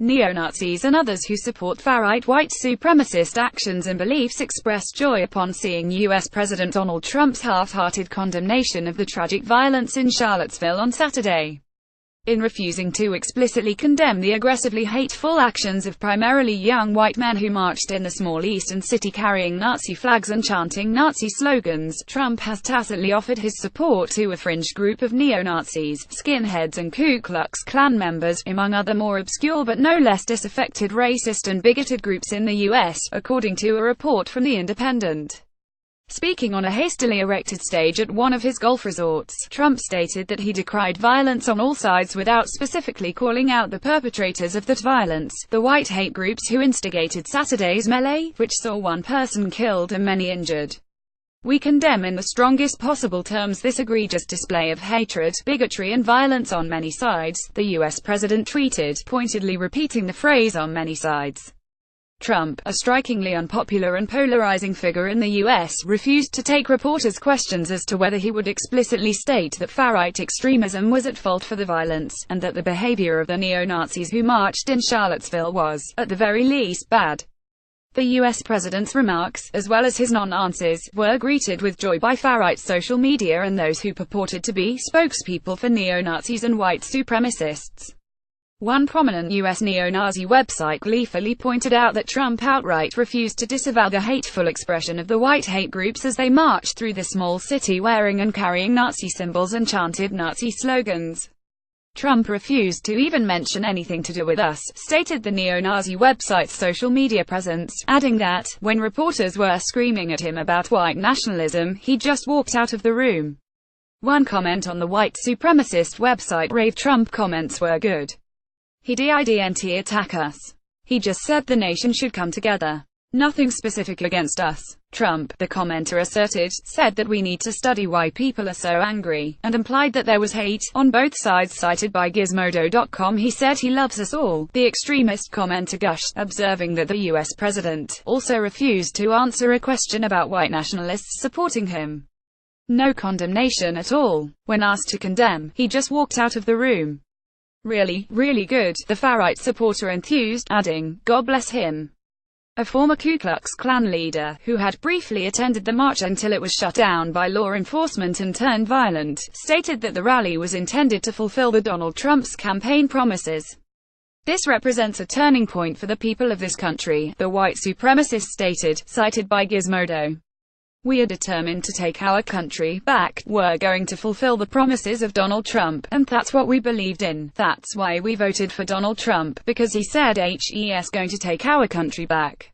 Neo-Nazis and others who support far-right white supremacist actions and beliefs expressed joy upon seeing U.S. President Donald Trump's half-hearted condemnation of the tragic violence in Charlottesville on Saturday. In refusing to explicitly condemn the aggressively hateful actions of primarily young white men who marched in the small eastern city carrying Nazi flags and chanting Nazi slogans, Trump has tacitly offered his support to a fringe group of neo-Nazis, skinheads and Ku Klux Klan members, among other more obscure but no less disaffected racist and bigoted groups in the U.S., according to a report from The Independent. Speaking on a hastily erected stage at one of his golf resorts, Trump stated that he decried violence on all sides without specifically calling out the perpetrators of that violence, the white hate groups who instigated Saturday's melee, which saw one person killed and many injured. "We condemn in the strongest possible terms this egregious display of hatred, bigotry and violence on many sides," the U.S. president tweeted, pointedly repeating the phrase "on many sides." Trump, a strikingly unpopular and polarizing figure in the U.S., refused to take reporters' questions as to whether he would explicitly state that far-right extremism was at fault for the violence, and that the behavior of the neo-Nazis who marched in Charlottesville was, at the very least, bad. The U.S. president's remarks, as well as his non-answers, were greeted with joy by far-right social media and those who purported to be spokespeople for neo-Nazis and white supremacists. One prominent U.S. neo-Nazi website gleefully pointed out that Trump outright refused to disavow the hateful expression of the white hate groups as they marched through the small city wearing and carrying Nazi symbols and chanted Nazi slogans. Trump refused to even mention anything to do with us, stated the neo-Nazi website's social media presence, adding that, when reporters were screaming at him about white nationalism, he just walked out of the room. One comment on the white supremacist website raved Trump comments were good. He didn't attack us. He just said the nation should come together. Nothing specific against us. Trump, the commenter asserted, said that we need to study why people are so angry, and implied that there was hate on both sides. Cited by Gizmodo.com, he said he loves us all, the extremist commenter gushed, observing that the U.S. president also refused to answer a question about white nationalists supporting him. No condemnation at all. When asked to condemn, he just walked out of the room. "Really, really good," the far-right supporter enthused, adding, "God bless him." A former Ku Klux Klan leader, who had briefly attended the march until it was shut down by law enforcement and turned violent, stated that the rally was intended to fulfill the Donald Trump's campaign promises. "This represents a turning point for the people of this country," the white supremacist stated, cited by Gizmodo. "We are determined to take our country back. We're going to fulfill the promises of Donald Trump, and that's what we believed in. That's why we voted for Donald Trump, because he said he's going to take our country back."